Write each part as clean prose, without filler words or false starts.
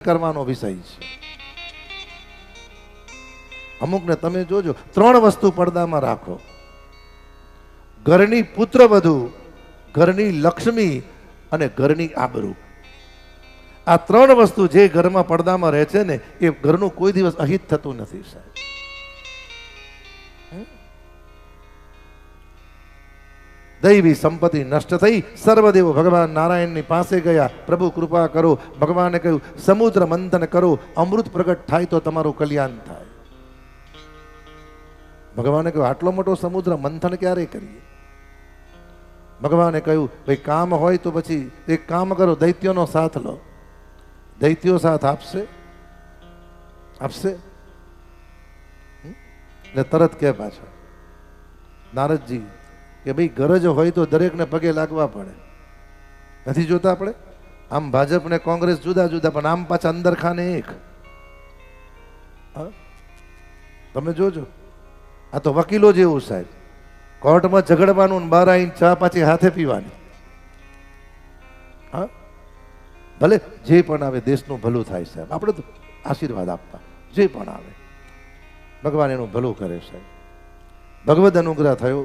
કરવાનો વિષય છે. અમુકને તમે જોજો, 3 વસ્તુ પડદામાં રાખો: ઘરની પુત્રવધુ, ઘરની લક્ષ્મી અને ઘરની આબરૂ. આ 3 વસ્તુ જે ઘરમાં પડદામાં રહે છે ને, એ ઘરનું કોઈ દિવસ અહિત થતું નથી સાહેબ. દૈવી સંપત્તિ નષ્ટ થઈ, સર્વદેવો ભગવાન નારાયણની પાસે ગયા. પ્રભુ કૃપા કરો. ભગવાને કહ્યું, સમુદ્ર મંથન કરો, અમૃત પ્રગટ થાય તો તમારું કલ્યાણ થાય. ભગવાને કહ્યું, આટલો મોટો સમુદ્ર મંથન ક્યારે કરીએ? ભગવાને કહ્યું, ભાઈ કામ હોય તો પછી એક કામ કરો, દૈત્યોનો સાથ લો. દૈત્યો સાથ આપશે? આપશે? એટલે તરત કે પાછા નારદજી કે ભાઈ ગરજ હોય તો દરેકને પગે લાગવા પડે. નથી જોતા આપણે? આમ ભાજપ ને કોંગ્રેસ જુદા જુદા, પણ આમ પાછા અંદર ખાને એક. તમે જોજો, આ તો વકીલો જેવું સાહેબ. કોર્ટમાં ઝઘડવાનું, બહાર આવીને ચા પાછી હાથે પીવાની. હા, ભલે જે પણ આવે દેશનું ભલું થાય સાહેબ. આપણે તો આશીર્વાદ આપવા, જે પણ આવે ભગવાન એનું ભલું કરે સાહેબ. ભગવદ અનુગ્રહ થયો.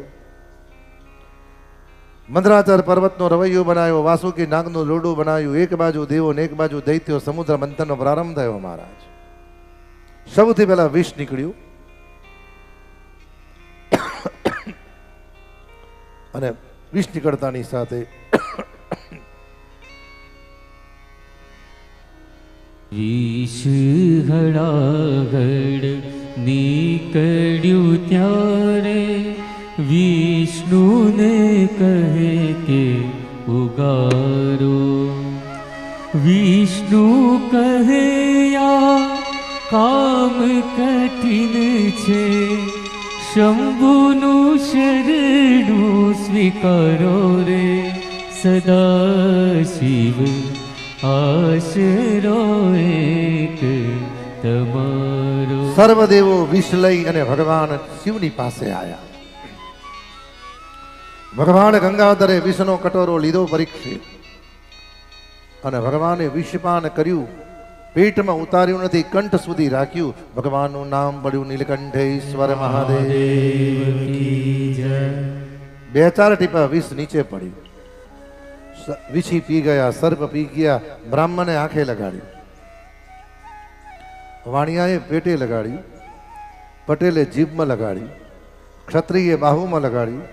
મંદરાચર પર્વતનો રવૈયો બનાવ્યો, વાસુકી નાગનું લોડું બનાવ્યું. એક બાજુ દેવો ને એક બાજુ દૈત્યો. સમુદ્ર મંથનનો પ્રારંભ થયો મહારાજ. સૌથી પહેલા વિષ નીકળ્યું અને વિષ નીકળતાની સાથે વિષ હળાગડ નીકળ્યું ત્યારે વિષ્ણુને કહે કે ઉગારો. વિષ્ણુ કહે, આ કામ કઠિન છે, શંભુનું શરણું સ્વીકારો રે. સદા શિવ આશરો એક તમારો. સર્વદેવો વિષ લઈ અને ભગવાન શિવની પાસે આવ્યા. ભગવાન ગંગાધરે વિષનો કટોરો લીધો પરીક્ષિત, અને ભગવાને વિષપાન કર્યું. પેટમાં ઉતાર્યું નથી, કંઠ સુધી રાખ્યું. ભગવાનનું નામ પડ્યું નીલકંઠેશ્વર મહાદેવ. 2-4 ટીપા વિષ નીચે પડ્યું. વિછી પી ગયા, સર્પ પી ગયા. બ્રાહ્મણે આંખે લગાડ્યું, વાણિયાએ પેટે લગાડ્યું, પટેલે જીભમાં લગાડ્યું, ક્ષત્રિયે બાહુમાં લગાડ્યું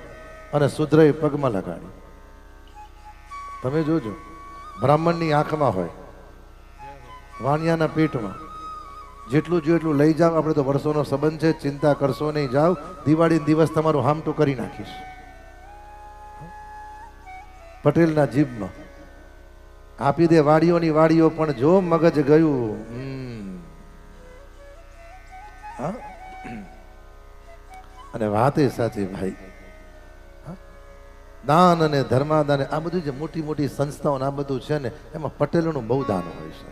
અને શુદ્રએ પગમાં લગાડ્યું. તમે જોજો, બ્રાહ્મણની આંખમાં હોય, વાણિયાના પેટમાં. જેટલું જો એટલું લઈ જાઓ. આપણે તો વર્ષોનો સંબંધ છે, ચિંતા કરશો નહીં. જાઓ, દિવાળી દિવસ તમારું હામટું કરી નાખીશ. પટેલના જીભમાં આપી દે. વાડીઓની વાડીઓ પણ જો મગજ ગયું. અને વાત એ સાચી ભાઈ. દાન અને ધર્માદાન, આ બધું જે મોટી મોટી સંસ્થાઓ આ બધું છે ને, એમાં પટેલોનું બહુ દાન હોય છે.